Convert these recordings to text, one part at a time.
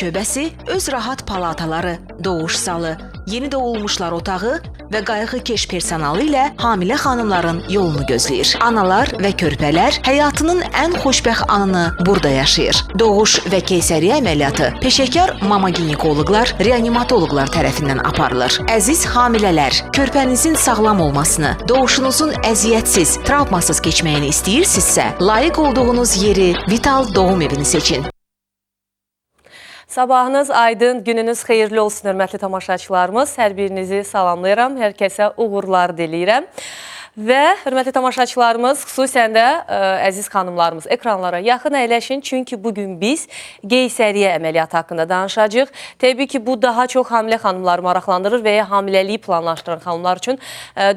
şöbəsi öz rahat palataları, doğuş zalı, yeni doğulmuşlar otağı və qayğıkeş personalı ilə hamilə xanımların yolunu gözləyir. Analar və körpələr həyatının ən xoşbəxt anını burada yaşayır. Doğuş və keysəriyyə əməliyyatı peşəkar mama ginekoloqlar, reanimatoloqlar tərəfindən aparılır. Əziz hamilələr, körpənizin sağlam olmasını, doğuşunuzun əziyyətsiz, travmasız keçməyini istəyirsinizsə, layiq olduğunuz yeri Vital Doğum Evini seçin. Sabahınız aydın, gününüz xeyirli olsun, hörmətli tamaşaçılarımız. Hər birinizi salamlayıram, hər kəsə uğurlar diləyirəm. Və hörmətli tamaşaçılarımız, xüsusən də əziz xanımlarımız ekranlara yaxın əyləşin. Çünki bugün biz qeysəriyyə əməliyyatı haqqında danışacağıq. Təbii ki, bu daha çox hamilə xanımları maraqlandırır və ya hamiləliyi planlaşdıran xanımlar üçün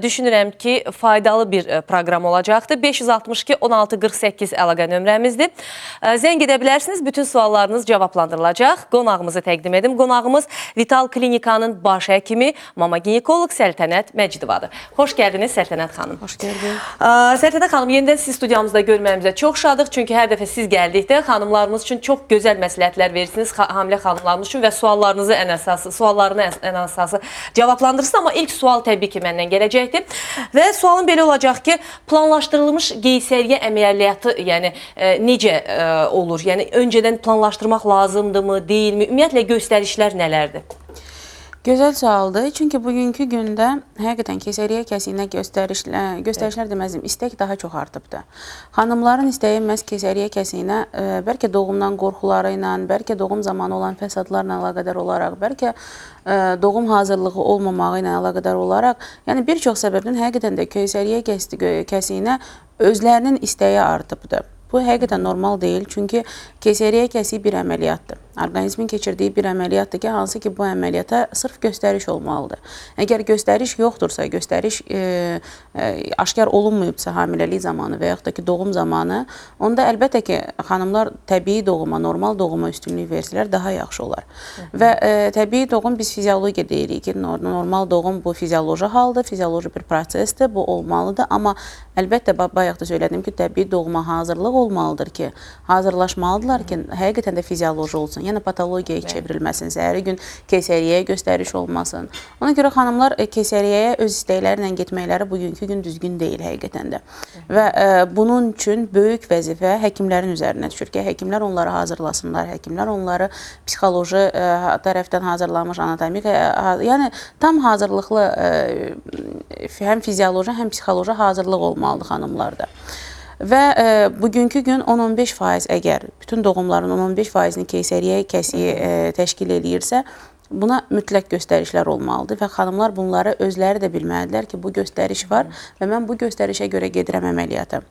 düşünürəm ki, faydalı bir proqram olacaqdır. 562-1648 əlaqə nömrəmizdir. Zəng edə bilərsiniz, bütün suallarınız cavablandırılacaq. Qonağımızı təqdim edim. Qonağımız Vital Klinikanın baş həkimi, mama ginekoloq Səltənət Məcidovadır. Xoş gəldiniz Səltənət xanım. Hoş geldin. Səltənət xanım, yenidən sizi studiyamızda görməyimizə çox şadıq. Çünki hər dəfə siz gəldikdə xanımlarımız üçün çox gözəl məsləhətlər verirsiniz. Hamilə xanımlarımız üçün və suallarını ən əsası cavablandırırsınız. Amma ilk sual təbii ki, məndən gələcəkdir. Və sualım belə olacaq ki, planlaşdırılmış qeysəriyyə əməliyyatı necə olur? Yəni, öncədən planlaşdırmaq lazımdırmı, deyilmi? Ümumiyyətlə, göstərişlər nələrdir? Güzel sualdır. Çünki bugünkü gündə həqiqətən keysəriyyə kəsiyinə göstərişlər deməzdim, istək daha çox artıbdır. Xanımların istəyi məhz keysəriyyə kəsiyinə bəlkə doğumdan qorxuları ilə, bəlkə doğum zamanı olan fəsadlarla əlaqədar olaraq, bəlkə doğum hazırlığı olmamağı ilə əlaqədar olaraq, yəni bir çox səbəbdən həqiqətən də keysəriyyə kəsiyinə özlərinin istəyi artıbdır. Bu həqiqətən normal deyil, çünki keysəriyyə kəsiyi bir əməliyyatdır. Orqanizmin keçirdiyi bir əməliyyatdır ki, hansı ki bu əməliyyata sırf göstəriş olmalıdır. Əgər göstəriş yoxdursa, göstəriş aşkar olunmayıbsa hamiləlik zamanı və yaxud da ki doğum zamanı, onda əlbəttə ki, xanımlar təbii doğuma, normal doğuma üstünlük versələr daha yaxşı olar. Və təbii doğum biz fiziologiya deyirik ki, normal doğum bu fizioloji haldır, fizioloji bir prosesdir, bu olmalıdır. Amma əlbəttə, bayaq da söylədim ki, təbii doğuma hazırlıq olmalıdır ki, hazırlaşmalıdırlar ki, həqiqətən də fizioloji olsun. Yəni patologiyaya çevrilməsin, səhəri gün keysəriyyəyə göstəriş olmasın. Ona görə xanımlar keysəriyyəyə öz istəkləri ilə getməkləri bugünkü gün düzgün deyil həqiqətən də. Və bunun üçün böyük vəzifə həkimlərin üzərinə düşür ki, həkimlər onları hazırlasınlar, həkimlər onları psixoloji tərəfdən hazırlanmış, anatomik, yəni tam hazırlıqlı həm fizioloji, həm psixoloji hazırlıq olmalıdır xanımlarda. Və bugünkü gün 10-15% əgər bütün doğumların 10-15%-ni keysəriyyə kəsiyi təşkil edirsə, buna mütləq göstərişlər olmalıdır və xanımlar bunları özləri də bilməlidirlər ki, bu göstəriş var və mən bu göstərişə görə gedirəm əməliyyata.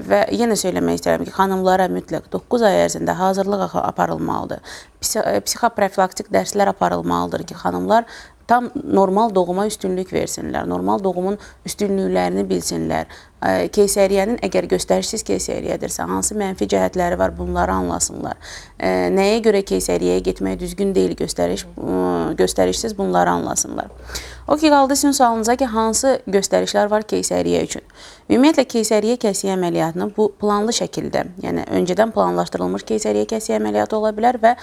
Və yenə söyləmək istəyirəm ki, xanımlara mütləq 9 ay ərzində hazırlıq aparılmalıdır. Psixoprofilaktik dərslər aparılmalıdır ki, xanımlar tam normal doğuma üstünlük versinlər, normal doğumun üstünlüklərini bilsinlər. Keysəriyyənin əgər göstərişsiz keysəriyyədirsə, hansı mənfi cəhətləri var, bunları anlasınlar. Nəyə görə keysəriyyəyə getmək düzgün deyil, göstərişsiz bunları anlasınlar. O ki, qaldı sizin sualınıza ki, hansı göstərişlər var keysəriyyə üçün? Ümumiyyətlə, keysəriyyə kəsiyi əməliyyatının bu planlı şəkildə, yəni öncədən planlaşdırılmış keysəriyyə kəsiyi əməliyyatı ola bilər və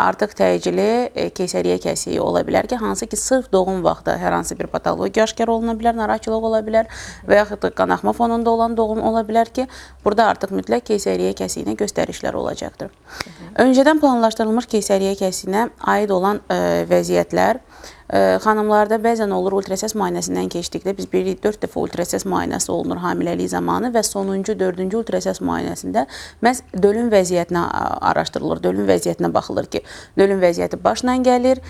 artıq təcili keysəriyyə kəsiyi ola bilər ki, hansı ki, sırf doğum vaxtı hər hansı bir patologiya aşkar oluna bilər, narahatçılıq ola bilər və yaxud da qanaxma fonunda olan doğum ola bilər ki, burada artıq mütləq keysəriyyə kəsiyinə göstərişlər olacaqdır. Öncədən planlaşdırılmış keysəriyyə kəsiyinə aid olan vəziyyətlər xanımlarda bəzən olur ultrasəs müayinəsindən keçdikdə biz 4 dəfə ultrasəs müayinəsi olunur hamiləlik zamanı və sonuncu 4-cü ultrasəs müayinəsində məhz dölün vəziyyətinə araşdırılır, dölün vəziyyətinə baxılır ki, dölün vəziyyəti başla gəlir,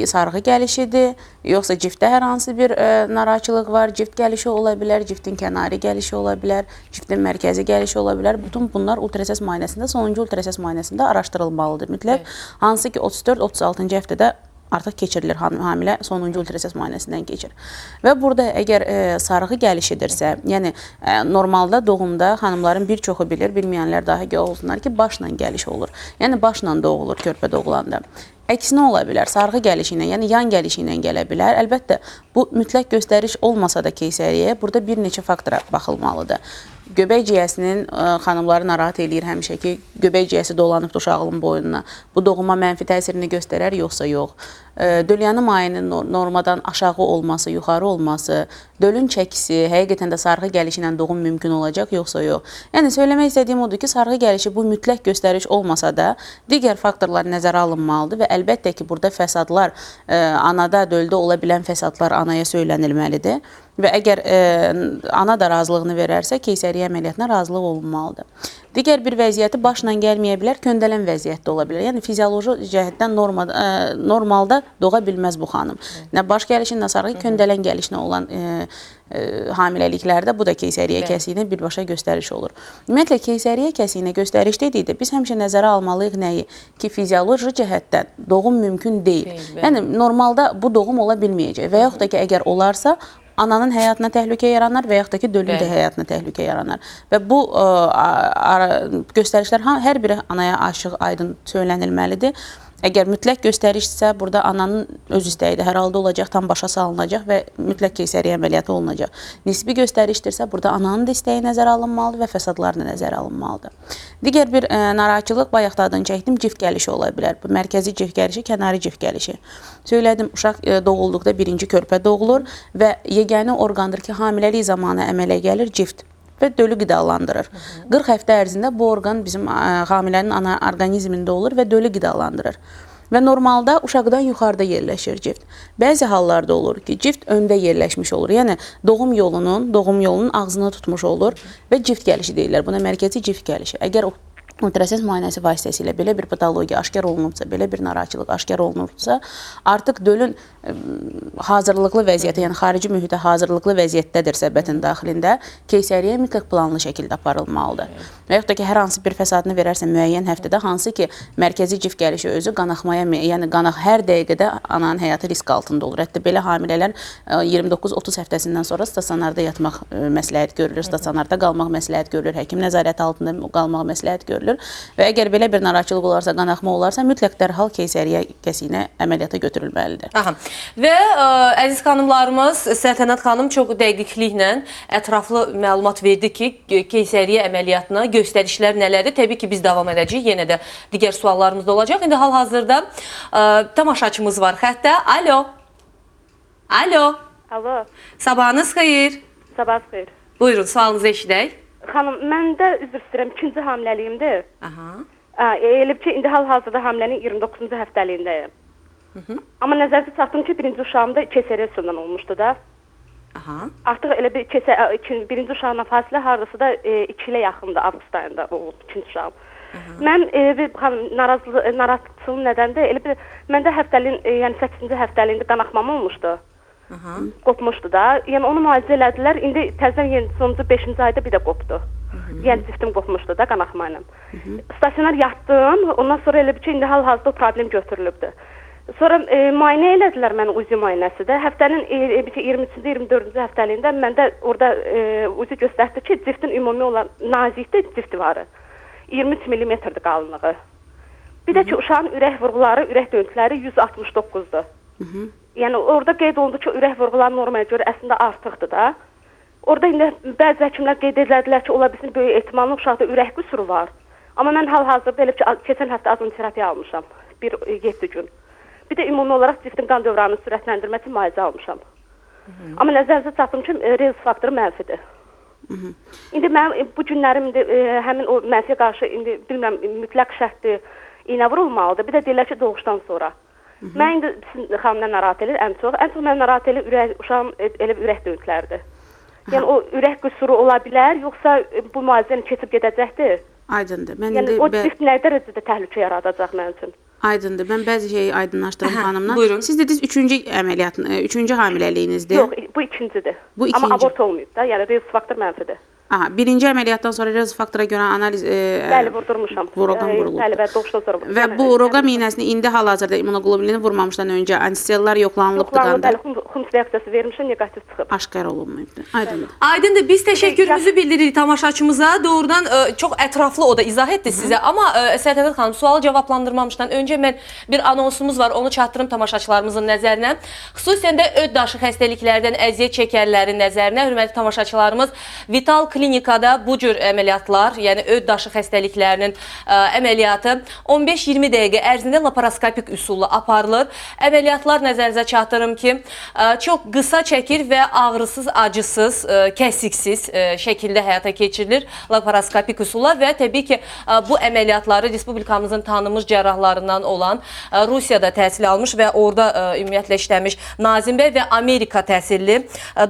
sarğı gəlişidir, yoxsa ciftdə hər hansı bir narahatçılıq var, cift gəlişi ola bilər, ciftin kənari gəlişi ola bilər, ciftin mərkəzi gəlişi ola bilər. Bütün bunlar ultrasəs müayinəsində, sonuncu ultrasəs müayinəsində araşdırılmalıdır mütləq. Hansı ki 34-36-cı həftədə artıq keçirilir, hamilə sonuncu ultrasəs müayinəsindən keçir. Və burada əgər sarğı gəlişidirsə, yəni normalda doğumda xanımların bir çoxu bilir, bilməyənlər daha olsunlar ki, başla gəliş olur. Yəni başla doğulur körpə doğulanda. Əksinə ola bilər, sarğı gəlişi ilə, yəni yan gəlişi ilə gələ bilər. Əlbəttə, bu mütləq göstəriş olmasa da keysəriyyəyə burada bir neçə faktora baxılmalıdır. Göbək ciyəsinin xanımları narahat eləyir həmişə ki, göbək ciyəsi dolanıb uşağın boynuna. Bu doğuma mənfi təsirini göstərər yoxsa yox? Dölyanı mayının normadan aşağı olması, yuxarı olması, dölün çəkisi, həqiqətən də sarğı gəlişi ilə doğum mümkün olacaq yoxsa yox? Yəni söyləmək istədiyim odur ki, sarğı gəlişi bu mütləq göstəriş olmasa da, digər faktorlar nəzərə alınmalıdır və əlbəttə ki, burada fəsadlar, anada, döldə ola bilən fəsadlar anaya söylənilməlidir. Və əgər ana da razılığını verərsə, keysəriyyə əməliyyatına razılıq olunmalıdır. Digər bir vəziyyəti başla gəlməyə bilər, köndələn vəziyyətdə ola bilər. Yəni fizioloji cəhətdən normalda doğa bilməz bu xanım. Nə baş gəlişi, nə sarğı, köndələn gəlişinə olan hamiləliklərdə bu da keysəriyyə kəsiyinə birbaşa göstəriş olur. Ümumiyyətlə, keysəriyyə kəsiyinə göstəriş dedikdə biz həmişə nəzərə almalıyıq nəyi? Ki, fizioloji cəhətdən doğum mümkün deyil. Yəni, normalda bu doğum ola bilməyəcək və yaxud da ki, əgər olarsa, ananın həyatına təhlükə yaranar və yaxud da ki, dölün də həyatına təhlükə yaranar. Və bu göstərişlər hər biri anaya aşıq, aydın söylənilməlidir. Əgər mütləq göstərişsə, burada ananın öz istəyi də hər halda olacaq, tam başa salınacaq və mütləq keysəriyyə əməliyyatı olunacaq. Nisbi göstərişdirsə, burada ananın da istəyi nəzərə alınmalıdır və fəsadlar da nəzərə alınmalıdır. Digər bir narahatçılıq, bayaq da adını çəkdim, cift gəlişi ola bilər. Bu mərkəzi cift gəlişi, kənarı cift gəlişi. Söylədim, uşaq doğulduqda birinci körpə doğulur və yeganə orqandır ki, hamiləlik zamanı əmələ gəlir cift və dölü qidalandırır. 40 həftə ərzində bu orqan bizim hamilənin ana orqanizmində olur və dölü qidalandırır. Və normalda uşaqdan yuxarıda yerləşir cift. Bəzi hallarda olur ki, cift öndə yerləşmiş olur. Yəni doğum yolunun ağzını tutmuş olur və cift gəlişi deyirlər. Buna mərkəzi cift gəlişi. Əgər ultrasəs müayinəsi vasitəsilə belə bir patologiya aşkar olunubsa, belə bir narahatçılıq aşkar olunubsa, artıq dölün hazırlıqlı vəziyyətə, yəni xarici mühitə hazırlıqlı vəziyyətdədirsə bətin daxilində, keysəriyyə mütləq planlı şəkildə aparılmalıdır. Və yaxud da ki, hər hansı bir fəsadını verərsə müəyyən həftədə, hansı ki, mərkəzi cift gəlişi özü qanaxmaya, yəni qanaq hər dəqiqədə ananın həyatı risk altında olur. Hətta belə hamilələr 29-30 həftəsindən sonra stasionarda yatmaq məsləhət görülür, stasionarda qalmaq məsləhət görülür, həkim nəzarəti altında qalmaq məsləhət görülür. Və əgər belə bir narahatçılıq olarsa, qanaxma olarsa, mütləq dərhal keysəriyyə kəsiyinə əməliyyata götürülməlidir. Aha. Və əziz xanımlarımız, Səltənət xanım çox dəqiqliklə ətraflı məlumat verdi ki, keysəriyyə əməliyyatına göstərişlər nələrdir? Təbii ki, biz davam edəcəyik. Yenə də digər suallarımız da olacaq. İndi hal-hazırda tamaşaçımız var xəttə. Alo. Alo. Alo. Sabahınız xeyir. Sabah xeyir. Buyurun, sualınızı eşidək. Xanım, mən də üzr istəyirəm, 2-ci hamiləliyimdir. Aha. Elə ki, indi hal-hazırda hamilənin 29-cu həftəliyindəyim. Amma nəzərdə çatdım ki, birinci uşağımda keysəriyyədən olmuşdu da. Aha. Artıq elə bir birinci uşağımla fasilə hardasa da 2 ilə yaxındır, avqust ayında olub ikinci uşağım. Mən narahatçılığım nədəndir? Elə bir məndə həftəliyin, yəni 8-ci həftəliyində qanaxmam olmuşdu. Qopmuşdu da. Yəni onu müalicə elədilər. İndi təzədən sonuncu 5-ci ayda bir də qopdu. Yəni ciftim qopmuşdu da qanaxma ilə. Stasionar yatdım. Ondan sonra elə bir ki, indi hal-hazırda o problem götürülübdü. Sonra müayinə elədilər mənə UZI müayinəsi də. Həftənin 23-cü, 24-cü həftəliyində məndə orada UZI göstərdi ki, ciftin ümumi olan nazikdə cift varı. 23 mm-dir qalınlığı. Bir də ki, uşağın ürək vurğuları, ürək döyüntüləri 169-dur. Yəni orada qeyd olundu ki, ürək vurğuları normaya görə əslində artıqdır da. Orada indi bəzi həkimlər qeyd edildilər ki, ola bilsin böyük ehtimallı uşaqda ürək qüsuru var. Amma mən hal-hazırda elə ki, keçən həftə azon terapiya almışam. 7 gün. Bir də ümumi olaraq ciftin qan dövranını sürətləndirmək üçün müalicə almışam. Amma nəzərinizə çatdım ki, risk faktoru mənfidir. İndi mən bu günlərim həmin o mənfiyə qarşı indi bilmirəm mütləq şərtli iynə vurulmalıdır. Bir də deyirlər ki, doğuşdan sonra. Mən indi xanımdan narahat edir ən çox mən narahat edir uşağım elə ürək döyüntüləridir. Yəni o ürək qüsuru ola bilər, yoxsa bu müalicəni keçib gedəcəkdir? Aydındır. Yəni o cift nə dərəcədə təhlükə yaradacaq mənim üçün? Aydındır. Mən bəzi şeyi aydınlaşdırım xanımla. Buyurun. Siz dediniz 3-cü əməliyyatın, 3-cü hamiləliyinizdir. Yox, bu ikincidir. Amma abort olmayıb da, yəni risk faktor mənfidir. Aha, birinci əməliyyatdan sonra risk faktora görə analiz bəli, vurdurmuşam. Proqram vurulub. Bəli, doğuşdan sonra vurulub. Və bu proqram iynəsini indi hal-hazırda immunoqlobulini vurmamışdan öncə antisellər yoxlanılıbdı qanda. Bəli, Hunt reaksiyası vermişəm, negativ çıxıb. Aşkar olunmayıbdı. Aydındır. Aydındır. Biz təşəkkürümüzü bildiririk tamaşaçımıza. Doğrudan çox ətraflı o da izah etdi sizə. Amma Səltənət xanım, sualı cavablandırmamışdan öncə mən bir anonsumuz var. Onu çatdırım tamaşaçılarımızın nəzərinə. Xüsusən də öd daşı xəstəliklərdən əziyyət çəkərlərin nəzərinə. Hörmətli tamaşaçılarımız, Vital Klinik klinikada bu cür əməliyyatlar, yəni öd daşı xəstəliklərinin əməliyyatı 15-20 dəqiqə ərzində laparoskopik üsulla aparılır. Əməliyyatlar nəzərinizə çatdırım ki, çox qısa çəkir və ağrısız, acısız, kəsiksiz şəkildə həyata keçirilir laparoskopik üsulla və təbii ki, bu əməliyyatları Respublikamızın tanınmış cərrahlarından olan Rusiyada təhsil almış və orada ümumiyyətlə işləmiş Nazim bəy və Amerika təhsilli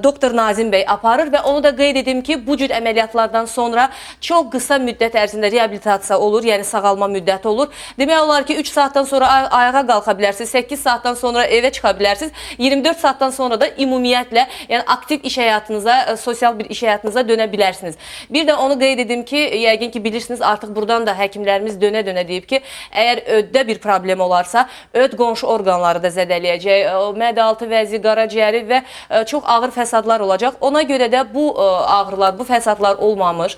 doktor Nazim bəy aparır və onu da qeyd edim ki, bu cür əməliyyatlardan sonra çox qısa müddət ərzində reabilitasiya olur, yəni sağalma müddəti olur. Demək olar ki, 3 saatdan sonra ayağa qalxa bilərsiniz, 8 saatdan sonra evə çıxa bilərsiniz, 24 saatdan sonra da ümumiyyətlə, yəni aktiv iş həyatınıza, sosial bir iş həyatınıza dönə bilərsiniz. Bir də onu qeyd edim ki, yəqin ki, bilirsiniz, artıq buradan da həkimlərimiz dönə-dönə deyib ki, əgər öddə bir problem olarsa, öd qonşu orqanları da zədələyəcək, mədə-altı vəzi, qaraciyəri və çox ağır fəsadlar olacaq. Ona görə də bu ağrılar, bu fəsadlar olmamış,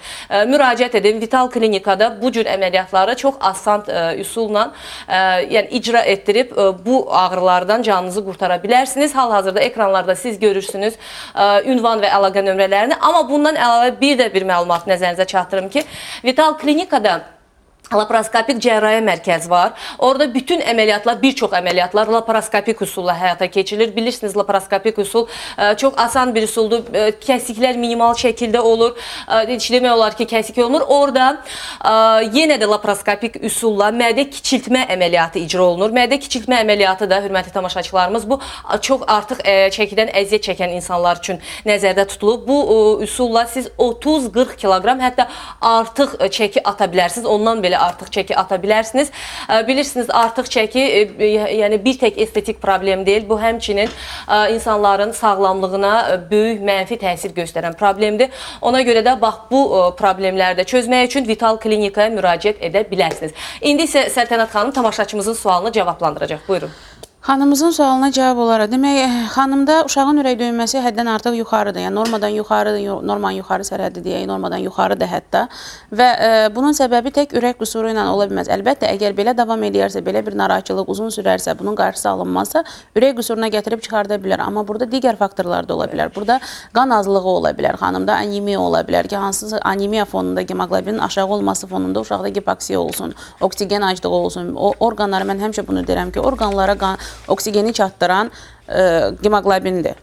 müraciət edin. Vital klinikada bu cür əməliyyatları çox asan üsulla yəni icra etdirib bu ağrılardan canınızı qurtara bilərsiniz. Hal-hazırda ekranlarda siz görürsünüz ünvan və əlaqə nömrələrini. Amma bundan əlavə bir məlumat nəzərinizə çatdırım ki, Vital klinikada laparoskopik cərrahiyyə mərkəzi var. Orada bütün əməliyyatlar, bir çox əməliyyatlar laparoskopik üsulla həyata keçirilir. Bilirsiniz, laparoskopik üsul çox asan bir üsuldur. Kəsiklər minimal şəkildə olur. Heç demək olar ki, kəsik olmur. Orada yenə də laparoskopik üsulla mədə kiçiltmə əməliyyatı icra olunur. Mədə kiçiltmə əməliyyatı da, hörmətli tamaşaçılarımız, bu çox artıq çəkidən əziyyət çəkən insanlar üçün nəzərdə tutulub. Bu üsulla siz 30-40 kiloqram, hətta artıq çəki ata bilərsiniz. Ondan belə artıq çəki ata bilərsiniz. Bilirsiniz, artıq çəki yəni bir tək estetik problem deyil. Bu həmçinin insanların sağlamlığına böyük mənfi təsir göstərən problemdir. Ona görə də bax bu problemləri də çözmək üçün Vital klinikaya müraciət edə bilərsiniz. İndi isə Səltənət xanım tamaşaçımızın sualını cavablandıracaq. Buyurun. Xanımımızın sualına cavab olaraq, demək, xanımda uşağın ürək döyünməsi həddən artıq yuxarıdır. Yəni normadan yuxarıdır, normanın yuxarı sərhəddi deyək, normadan yuxarıdır hətta. Və bunun səbəbi tək ürək qüsuru ilə ola bilməz. Əlbəttə, əgər belə davam edərsə, belə bir narahatçılıq uzun sürərsə, bunun qarşısı alınmazsa, ürək qüsuruna gətirib çıxarda bilər. Amma burada digər faktorlar da ola bilər. Burada qan azlığı ola bilər, xanımda anemiya ola bilər ki, hansısa anemiya fonunda hemoqlobinin aşağı olması fonunda uşaqda hipoksiya olsun, oksigen aclığı olsun. O orqanlara, mən həmişə bunu deyirəm ki, orqanlara oksigeni çatdıran hemoqlobindir,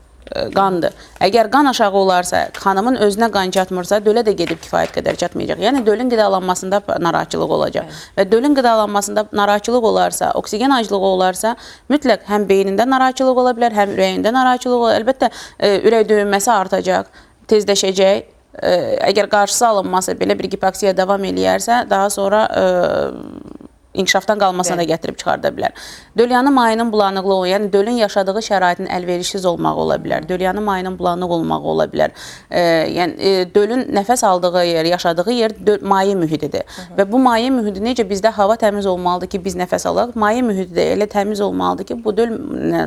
qandır. Əgər qan aşağı olarsa, xanımın özünə qan çatmırsa, dölə də gedib kifayət qədər çatmayacaq. Yəni, dölün qidalanmasında narahatçılıq olacaq. Və dölün qidalanmasında narahatçılıq olarsa, oksigen aclığı olarsa, mütləq həm beynində narahatçılıq ola bilər, həm ürəyində narahatçılıq ola bilər. Əlbəttə, ürək döyünməsi artacaq, tezləşəcək. Əgər qarşısı alınmasa, belə bir hipoksiya davam eləyərsə, daha sonra inkişafdan qalmasına da gətirib çıxarda bilər. Dölyanı mayının bulanıqlığı, yəni dölün yaşadığı şəraitin əlverişsiz olmağı ola bilər. Dölyanı mayının bulanıq olmağı ola bilər. Yəni dölün nəfəs aldığı yer, yaşadığı yer maye mühitidir. Və bu maye mühiti necə bizdə hava təmiz olmalıdır ki, biz nəfəs alaq, maye mühiti də elə təmiz olmalıdır ki, bu döl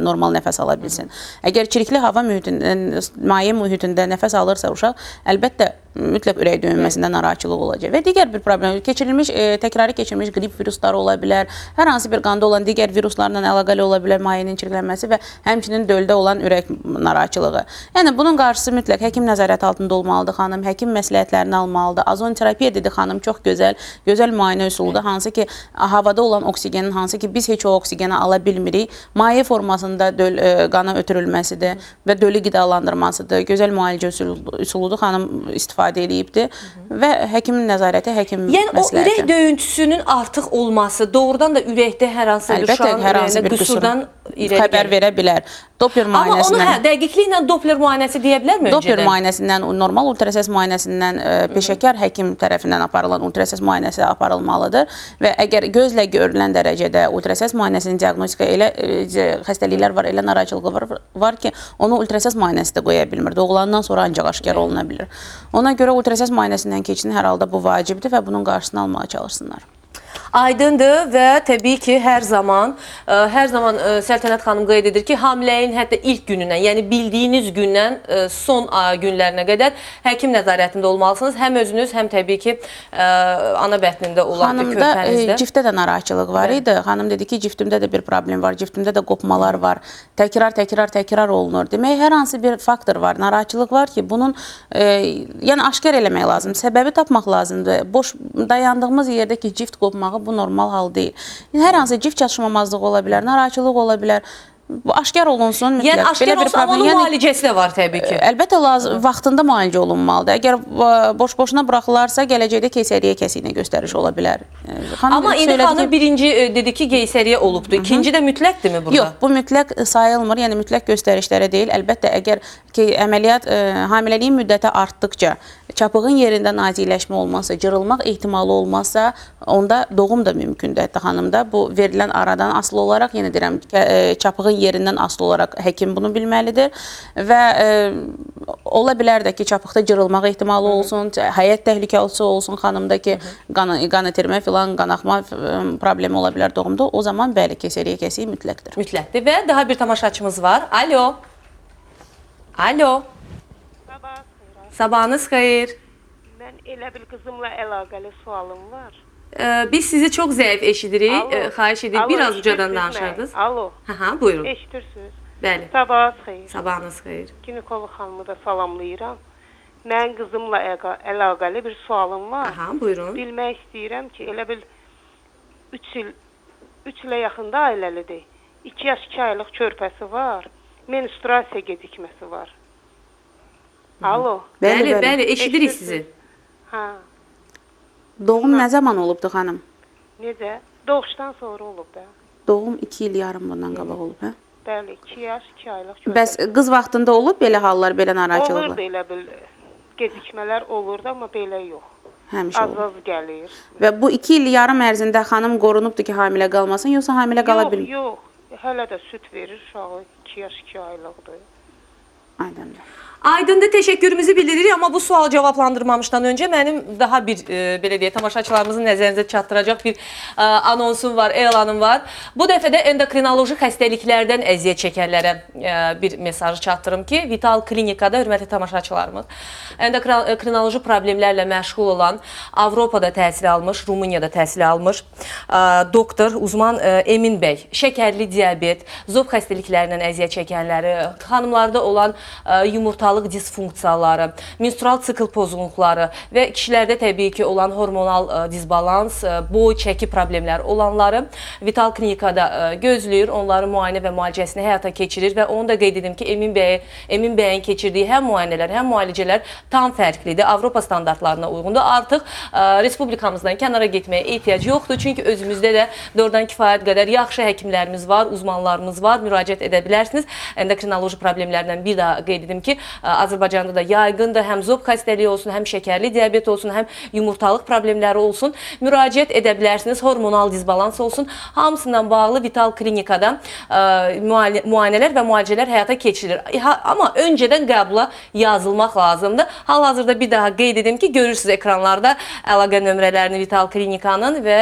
normal nəfəs ala bilsin. Əgər çirkli hava mühitində, maye mühitində nəfəs alırsa uşaq, əlbəttə mütləq ürək döyünməsində narahatçılıq olacaq. Və digər bir problem, təkrarı keçirilmiş qrip virusları ola bilər, hər hansı bir qanda olan digər viruslarla əlaqəli ola bilər mayenin çirklənməsi və həmçinin döldə olan ürək narahatçılığı. Yəni, bunun qarşısı mütləq həkim nəzarət altında olmalıdır xanım, həkim məsləhətlərini almalıdır. Azoniterapiya dedi xanım, çox gözəl müayinə üsuludur, hansı ki, havada olan oksigenin, hansı ki, biz heç o oksigeni ala bilmirik, maye formasında qana ötürülməsidir və dölü qidalandırmasıdır. Gözəl müalicə üsuludur, xanım istifadə edibdir və həkimin nəzarəti, həkim məsləhəti. Yəni, o ürək döyüntüsünün artıq olması, doğrudan da ürəkdə hər hansı bir uşağın qüsurdan xəbər verə bilər. Doppler müayinəsindən... Amma onu dəqiqliklə Doppler müayinəsi deyə bilərmi öncədən? Doppler müayinəsindən, normal ultrasəs müayinəsindən peşəkar həkim tərəfindən aparılan ultrasəs müayinəsi aparılmalıdır və əgər gözlə görülən dərəcədə ultrasəs müayinəsinin diaqnostika elə xəstəliklər var, elə narahatçılığı var ki, onu ultrasəs müayinəsi də qoya bilmir. Doğulandan sonra ancaq aşkar oluna bilir. Ona görə ultrasəs müayinəsindən keçsin, hər halda bu vacibdir və bunun qarşısını almağa çalışsınlar. Aydındır və təbii ki, hər zaman Səltənət xanım qeyd edir ki, hamiləyin hətta ilk günündən, yəni bildiyiniz gündən son günlərinə qədər həkim nəzarətində olmalısınız. Həm özünüz, həm təbii ki, ana bətnində olan körpənizdə. Xanımda ciftdə də narahatçılıq var idi. Xanım dedi ki, ciftimdə də bir problem var, ciftimdə də qopmalar var. Təkrar olunur. Demək, hər hansı bir faktor var, narahatçılıq var ki, bunun yəni aşkar eləmək lazımdır, səbəbi tapmaq lazımdır. Boş dayandığımız yerdə ki, cift qopmağı bu normal hal deyil. Hər hansı cift çatışmamazlığı ola bilər, narahatçılıq ola bilər. Bu aşkar olunsun mütləq. Yəni aşkar olsa, amma onun müalicəsi də var təbii ki. Əlbəttə vaxtında müalicə olunmalıdır. Əgər boş-boşuna buraxılarsa, gələcəkdə keysəriyyə kəsiyinə göstəriş ola bilər. Amma indi xanım birinci dedi ki, keysəriyyə olubdur. İkinci də mütləqdirmi burada? Yox, bu mütləq sayılmır. Yəni mütləq göstərişlərə deyil. Əlbəttə əgər ki, əməliyyat hamiləliyin müddəti artdıqca çapığın yerində nazikləşmə olmazsa, cırılmaq ehtimalı olmazsa, onda doğum da mümkündür. Hətta xanımda bu verilən aradan asılı olaraq, yenə deyirəm, çapığın yerindən asılı olaraq həkim bunu bilməlidir və ola bilər də ki, çapıqda cırılmaq ehtimalı olsun, həyat təhlükəsi olsun xanımda ki, qan itirmə filan, qanaxma problemi ola bilər doğumda. O zaman bəli, keysəriyyə kəsiyi mütləqdir. Mütləqdir və daha bir tamaşaçımız var. Alo. Alo. Sabahınız xeyir. Mən elə bil qızımla əlaqəli sualım var. Biz sizi çox zəif eşidirik. Xahiş edirik, Alo, biraz ucadan eşidirsiniz danışardınız. məni? Alo. Hə, buyurun. Eşidirsiniz? Bəli. Sabahınız xeyir. Sabahınız xeyir. Ginekoloq xanımı da salamlayıram. Mən qızımla əlaqəli bir sualım var. Aha, buyurun. Bilmək istəyirəm ki, elə bil 3 ilə yaxında ailəlidir. 2 yaş 2 aylıq körpəsi var. Menstruasiya gecikməsi var. Alo. Bəli, eşidirik sizi. Hə. Doğum nə zaman olubdu xanım? Necə? Doğuşdan sonra olub da. Doğum 2 il yarım bundan qabaq olub, hə? Bəli, 2 yaş 2 aylıq körpəsi. Bəs qız vaxtında olub belə hallar, belə narahatçılıqlar? Olurdu elə bil gecikmələr olurdu, amma belə yox. Həmişə olub. Az-az gəlir. Və bu 2 il yarım ərzində xanım qorunubdur ki, hamilə qalmasın, yoxsa hamilə qala bilmir? Yox, hələ də süd verir, uşağı 2 yaş 2 aylıqdır. Aydındır. Aydındır, təşəkkürümüzü bildiririk, amma bu sualı cavablandırmamışdan öncə mənim daha bir, belə deyək, tamaşaçılarımızın nəzərinizə çatdıracaq bir anonsum var, elanım var. Bu dəfə də endokrinoloji xəstəliklərdən əziyyət çəkənlərə bir mesajı çatdırım ki, Vital Klinikada, hörmətli tamaşaçılarımız, endokrinoloji problemlərlə məşğul olan, Avropada təhsil almış, Rumuniyada təhsil almış doktor, uzman Emin bəy, şəkərli diabet, zob xəstəliklərindən əziyyət çəkənləri, xanımlarda olan yumurtalıq disfunksiyaları, menstrual sikl pozğunluqları və kişilərdə təbii ki olan hormonal disbalans, boy, çəki problemləri olanları Vital Klinikada gözləyir, onların müayinə və müalicəsini həyata keçirir və onu da qeyd edim ki, Emin bəyin keçirdiyi həm müayinələr, həm müalicələr tam fərqlidir, Avropa standartlarına uyğundur. Artıq respublikamızdan kənara getməyə ehtiyac yoxdur, çünki özümüzdə də doğrudan kifayət qədər yaxşı həkimlərimiz var, uzmanlarımız var, müraciət edə bilərsiniz. Endokrinoloji problemlərdən bir daha qeyd edim ki, Azərbaycanda da yaygındır, həm zob xəstəliyi olsun, həm şəkərli diabet olsun, həm yumurtalıq problemləri olsun, müraciət edə bilərsiniz, hormonal disbalans olsun, hamısından bağlı Vital Klinikada müayinələr və müalicələr həyata keçirilir. Amma öncədən qəbula yazılmaq lazımdır. Hal-hazırda bir daha qeyd edim ki, görürsünüz ekranlarda əlaqə nömrələrini Vital Klinikanın və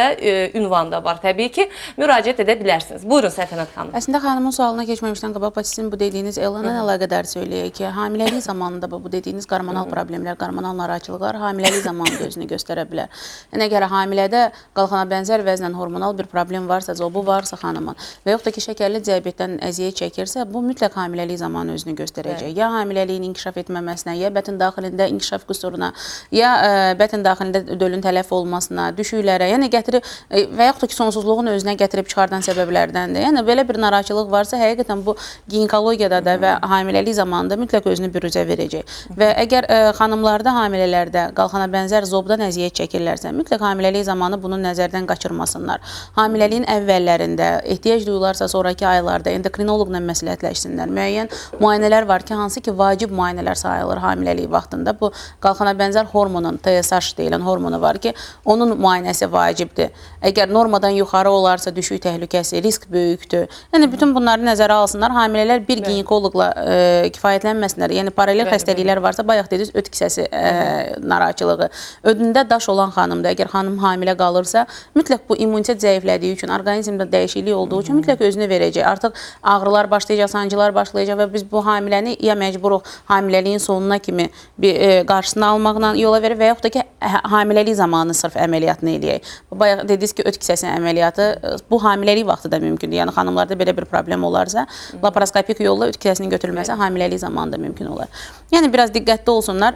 ünvanda var təbii ki, müraciət edə bilərsiniz. Buyurun Səfənət xanım. Əslində xanımın sualına keçməmişdən qabaq sizin bu dediyiniz elanla əlaqədar söyləyək ki, hamiləlik zamanında bu dediyiniz hormonal problemlər, hormonal narahatçılıqlar hamiləlik zamanında özünü göstərə bilər. Yəni əgər hamilədə qalxana bənzər vəznən hormonal bir problem varsa, zobu varsa xanımın və yaxud da ki şəkərli diabetdən əziyyət çəkirsə, bu mütləq hamiləlik zamanı özünü göstərəcək. Ya hamiləliyin inkişaf etməməsinə, ya bətin daxilində inkişaf qüsuruna, ya bətin daxilində dölün tələf olmasına, düşüklərə, yəni gətirib və yaxud da ki sonsuzluğun özünə gətirib çıxardan səbəblərdəndir. Yəni belə bir narahatçılıq varsa, həqiqətən bu ginekologiyada da və hamiləlik zamanında mütləq özünü büruzə verəcək. Və əgər xanımlarda, hamilələrdə qalxana bənzər zobdan əziyyət çəkirlərsə, mütləq hamiləlik zamanı bunu nəzərdən qaçırmasınlar. Hamiləliyin əvvəllərində ehtiyac duyularsa sonraki aylarda endokrinoloqla məsləhətləşsinlər. Müəyyən müayinələr var ki, hansı ki vacib müayinələr sayılır hamiləlik vaxtında. Bu qalxana bənzər hormonun, TSH deyilən hormonu var ki, onun müayinəsi vacibdir. Əgər normadan yuxarı olarsa düşük təhlükəsi, risk böyükdür. Yəni bütün bunları nəzərə alsınlar. Hamilələr bir ginekoloqla kifayətlənməsinlər. Yəni yəni paralel xəstəliklər varsa, bayaq dediniz, öd kisəsi narahatçılığı, ödündə daş olan xanımda, əgər xanım hamilə qalırsa, mütləq bu immunitet zəiflədiyi üçün, orqanizmdə dəyişiklik olduğu üçün mütləq özünü verəcək. Artıq ağrılar başlayacaq, sancılar başlayacaq və biz bu hamiləni ya məcburuq hamiləliyin sonuna kimi bir qarşısını almaqla yola verir və yaxud da ki, hamiləlik zamanı sırf əməliyyatını eləyək. Bayaq dediniz ki, öd kisəsinin əməliyyatı bu hamiləlik vaxtı da mümkündür. Yəni xanımlarda belə bir problem olarsa, laparoskopik yolla öd kisəsinin götürülməsi hamiləlik zamanı da mümkün olar. Yəni biraz diqqətli olsunlar.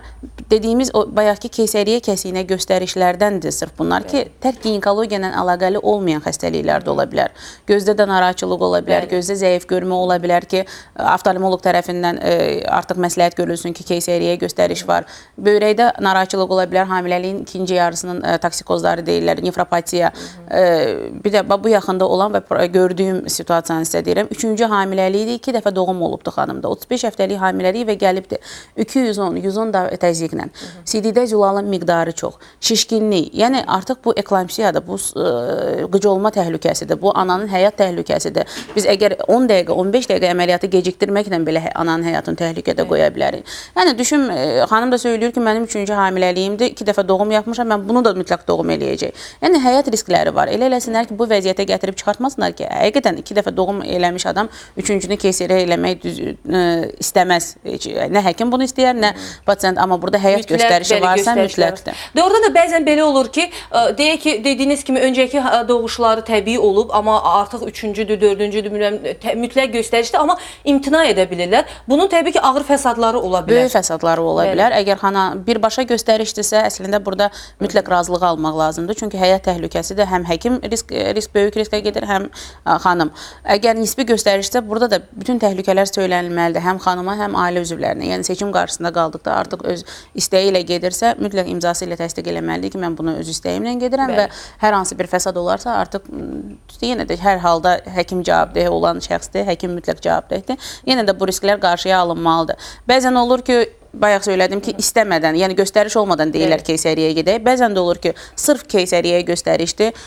Dediyimiz o bayaqki keysəriyyə kəsiyinə göstərişlərdəndir sırf bunlar ki, tək ginekologiya ilə əlaqəli olmayan xəstəliklər də ola bilər. Gözdə də narahatçılıq ola bilər, gözdə zəif görmə ola bilər ki, oftalmoloq tərəfindən artıq məsləhət görülsün ki, keysəriyyəyə göstəriş var. Böyrəkdə narahatçılıq ola bilər, hamiləliyin ikinci yarısının toksikozları deyirlər, nefropatiya. Bir də bu yaxında olan və gördüyüm situasiyanı sizə deyirəm. 3-cü hamiləlikdir, 2 dəfə doğum olubdu xanımda. 35 həftəlik hamiləlik və gəlibdir 210 təzyiqlə. CD-də zülalın miqdarı çox. Şişkinlik, yəni artıq bu eklamsiyadır, bu qıc olma təhlükəsidir, bu ananın həyat təhlükəsidir. Biz əgər 10 dəqiqə, 15 dəqiqə əməliyyatı gecikdirməklə belə ananın həyatını təhlükədə qoya bilərik. Yəni düşün, xanım da söylüyor ki, mənim 3-cü hamiləliyimdir, 2 dəfə doğum yapmışam, mən bunu da mütləq doğum eləyəcək. Yəni həyat riskləri var. Elə eləsinlər ki, bu vəziyyətə gətirib çıxartmasınlar ki, həqiqətən 2 dəfə doğum eləmiş adam 3-cünü keysəriyyə eləmək istəməz. Nə həkim bunu istəyər, nə pasient, amma burada həyat göstərişi varsa mütləqdir. Doğrudan da bəzən belə olur ki, deyək ki, dediyiniz kimi öncəki doğuşları təbii olub, amma artıq 3-cüdür, 4-cüdür, mütləq göstərişdir, amma imtina edə bilirlər. Bunun təbii ki, ağır fəsadları ola bilər. Böyük fəsadları ola bilər. Əgər xana birbaşa göstərişdirsə, əslində burada mütləq razılığı almaq lazımdır. Çünki həyat təhlükəsidir. Həm həkim böyük riskə gedir, həm xanım. Əgər nisbi göstərişsə, burada da bütün təhlükələr söylənilməlidir. Həm xanıma, həm ailə üzvlərinə. Yəni seçim qarşısında qaldıqda artıq öz istəyi ilə gedirsə, mütləq imzası ilə təsdiq eləməlidir ki, mən bunu öz istəyimlə gedirəm və hər hansı bir fəsad olarsa, artıq yenə də hər halda həkim cavabdeh olan şəxsdir, həkim mütləq cavabdehdir. Yenə də bu risklər qarşıya alınmalıdır. Bəzən olur ki, bayaq söylədim ki, istəmədən, yəni göstəriş olmadan deyirlər keysəriyyəyə gedək. Bəzən də olur ki, sırf keysəriyyəyə göstərişdir.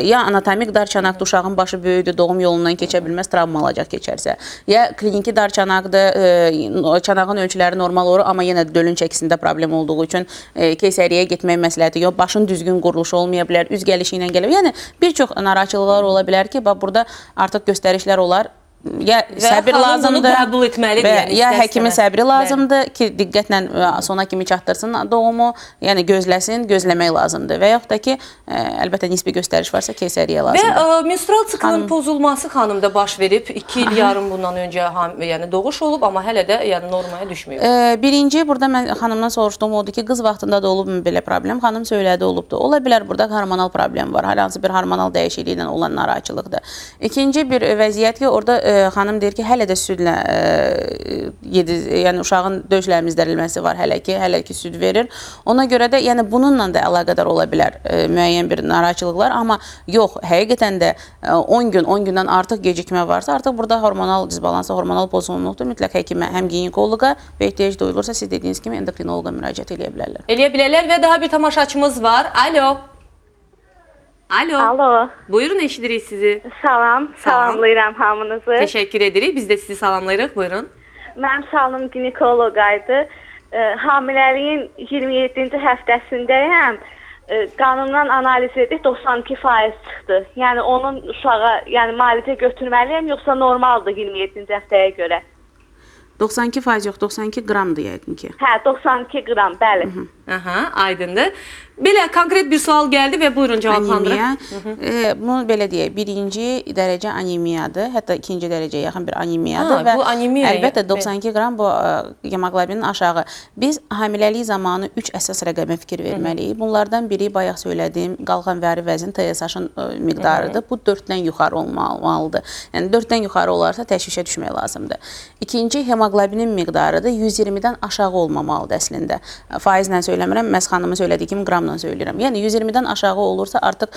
Ya anatomik dar çanaqda uşağın başı böyüdür, doğum yolundan keçə bilməz, travma alacaq keçərsə. Ya kliniki dar çanaqdır, çanağın ölçüləri normal olur, amma yenə dölün çəkisində problem olduğu üçün keysəriyyəyə getmək məsləhəti yox. Başın düzgün quruluşu olmaya bilər, üz gəlişi ilə gəlir. Yəni bir çox narahatçılıqlar ola bilər ki, burada artıq göstərişlər olar. Ya səbir lazımdır, qəbul etməlidir, yəni, ya həkimin səbri lazımdır ki, diqqətlə sona kimi çatdırsın doğumu, yəni gözləsin, gözləmək lazımdır və yaxud da ki, əlbəttə nisbi göstəriş varsa keysəriyyə lazımdır. Və menstrual siklın pozulması xanımda baş verib, 2 il yarım bundan öncə yəni doğuş olub, amma hələ də yəni normaya düşmüyor. Birinci, burada mən xanımdan soruşduğum odur ki, qız vaxtında da olubmu belə problem? Xanım söylədi, olubdu. Ola bilər burada hormonal problem var, hər hansı bir hormonal dəyişikliklə olan narahatçılıqdır. İkinci bir vəziyyət ki, orada xanım deyir ki, hələ də südlə yəni uşağın döş əmizdirilməsi var hələ ki süd verir. Ona görə də yəni bununla da əlaqədar ola bilər müəyyən bir narahatçılıqlar, amma yox, həqiqətən də 10 gündən artıq gecikmə varsa, artıq burada hormonal disbalansa, hormonal pozğunluqdur. Mütləq həkimə, həm ginekoloqa və ehtiyac duyulursa, siz dediyiniz kimi endokrinoloqa müraciət edə bilərlər. Eləyə bilərlər və daha bir tamaşaçımız var. Alo. Alo. Buyurun, eşidirik sizi. Salamlayıram hamınızı. Təşəkkür edirik. Biz də sizi salamlayırıq. Buyurun. Mənim sualım ginekoloqaydı. Hamiləliyin 27-ci həftəsindəyəm. Qanından analiz edib 92% çıxdı. Yəni onun uşağa, yəni müalicə götürməliyəm, yoxsa normaldır 27-ci həftəyə görə? 92% yox, 92 qramdır yəqin ki. Hə, 92 qram, bəli. Aha, aydındır. Belə konkret bir sual gəldi və buyurun cavablandırın. Bunu belə deyək, birinci dərəcə anemiyadır, hətta ikinci dərəcəyə yaxın bir anemiyadır və bu anemiya, əlbəttə 92 qram bu hemoqlobinin aşağı. Biz hamiləlik zamanı 3 əsas rəqəmə fikir verməliyik. Bunlardan biri bayaq söylədiyim qalxan vəri vəzin TSH-ın miqdarıdır. Bu 4-dən yuxarı olmalıdır. Yəni 4-dən yuxarı olarsa təşvişə düşmək lazımdır. İkinci hemoqlobinin miqdarıdır. 120-dən aşağı olmamalıdır əslində. Faizlə söyləmirəm, məhz xanımın söylədiyi kimi qramla söyləyirəm. Yəni 120-dən aşağı olursa artıq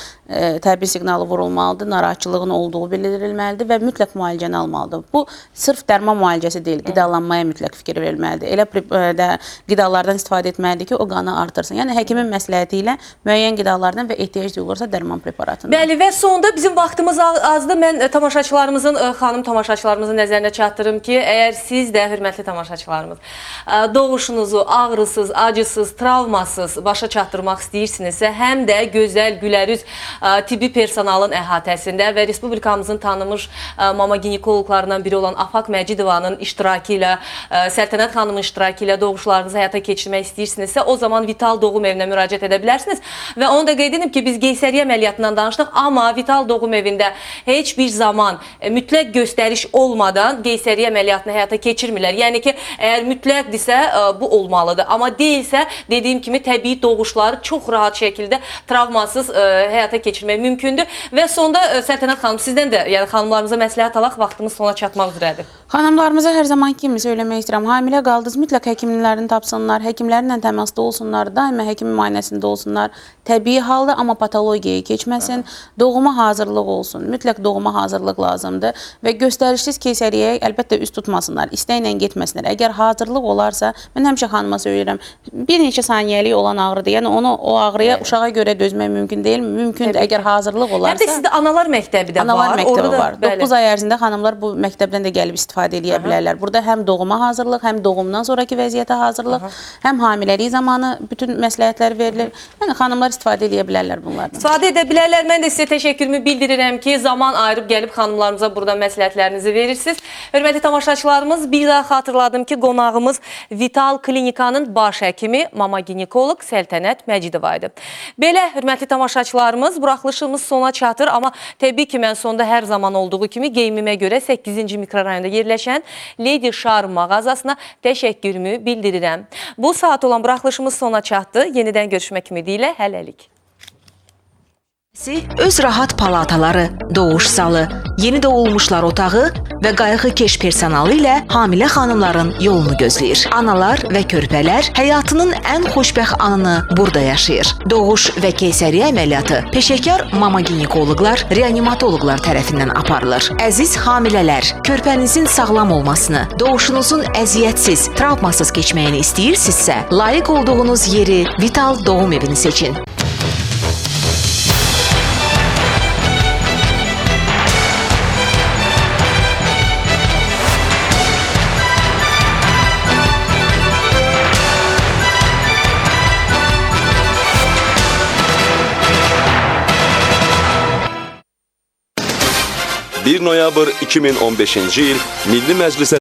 təbii siqnalı vurulmalıdır, narahatçılığın olduğu bildirilməlidir və mütləq müalicəni almalıdır. Bu sırf dərman müalicəsi deyil, qidalanmaya mütləq fikir verilməlidir. Elə qidalardan istifadə etməlidir ki, o qanı artırsın. Yəni həkimin məsləhəti ilə müəyyən qidalardan və ehtiyac duyulursa dərman preparatından. Bəli, və sonda bizim vaxtımız azdır. Mən xanım tamaşaçılarımızın nəzərinə çatdırım ki, əgər siz də də hörmətli tamaşaçılarımız, doğuşunuzu ağrısız, acısız, travmasız başa çatdırmaq istəyirsinizsə, həm də gözəl, gülərüz tibbi personalın əhatəsində və Respublikamızın tanınmış mama ginekoloqlarından biri olan Afaq Məcidovanın iştirakı ilə, Səltənət xanımın iştirakı ilə doğuşlarınızı həyata keçirmək istəyirsinizsə, o zaman Vital Doğum Evinə müraciət edə bilərsiniz. Və onu da qeyd edim ki, biz qeysəriyyə əməliyyatından danışdıq, amma Vital Doğum Evində heç bir zaman mütləq göstəriş olmadan qeysəriyyə əməliyyatını həyata keçirmirlər. Yəni ki, əgər mütləqdirsə bu olmalıdır. Amma deyilsə, dediyim kimi təbii doğuşları çox rahat şəkildə travmasız həyata keçirmək mümkündür. Və sonda Səltənət xanım, sizdən də, yəni xanımlarımıza məsləhət alaq, vaxtımız sona çatmaq üzrədir. Xanımlarımıza hər zaman kimi söyləmək istəyirəm. Hamilə qaldınız, mütləq həkimlərini tapsınlar, həkimlərlə təmasda olsunlar, daima həkim müayinəsində olsunlar. Təbii halda, amma patologiyaya keçməsin, doğuma hazırlıq olsun. Mütləq doğuma hazırlıq lazımdır və göstərişsiz keysəriyyəyə əlbəttə üst tutmasınlar, istəklə getməsinlər. Əgər hazırlıq olarsa, mən həmişə xanıma söyləyirəm, bir neçə saniyəlik olan ağrıdır. Yəni onu o ağrıya uşağa görə dözmək mümkün deyil. Mümkündür, əgər hazırlıq olarsa. Həm də sizdə analar məktəbi də var. Analar məktəbi var. Bəli. 9 ay ərzində xanımlar bu məktəbdən də gəlib istifadə edə bilərlər. Burada həm doğuma hazırlıq, həm doğumdan sonraki vəziyyətə hazırlıq, həm hamiləlik zamanı bütün məsləhətlər verilir. Yəni xanımlar istifadə edə bilərlər bunlardan. İstifadə edə bilərlər. Mən də sizə təşəkkürümü bildirirəm ki, zaman ayırıb gəlib xanımlarımıza burada məsləhətlərinizi verirsiniz. Hörmətli tamaşaçılarımız, bir daha xatırladım ki, qonağımız Vital Klinikanın baş həkimi, mama ginekoloq Səltənət Məcidova idi. Belə, hörmətli tamaşaçılarımız, buraxılışımız sona çatır, amma təbii ki, mən sonda hər zaman olduğu kimi geyimimə görə 8-ci mikrorayonda yerləşən Lady Charm mağazasına təşəkkürümü bildirirəm. Bu saat olan buraxılışımız sona çatdı. Yenidən görüşmək ümidi ilə hələlik. Öz rahat palataları, doğuş zalı, yeni doğulmuşlar otağı və qayğıkeş personalı ilə hamilə xanımların yolunu gözləyir. Analar və körpələr həyatının ən xoşbəxt anını burada yaşayır. Doğuş və keysəriyyə əməliyyatı peşəkar mama ginekoloqlar, reanimatoloqlar tərəfindən aparılır. Əziz hamilələr, körpənizin sağlam olmasını, doğuşunuzun əziyyətsiz, travmasız keçməyini istəyirsinizsə, layiq olduğunuz yeri Vital Doğum Evini seçin. Bir noyabr 2015-ci il Milli Məclisə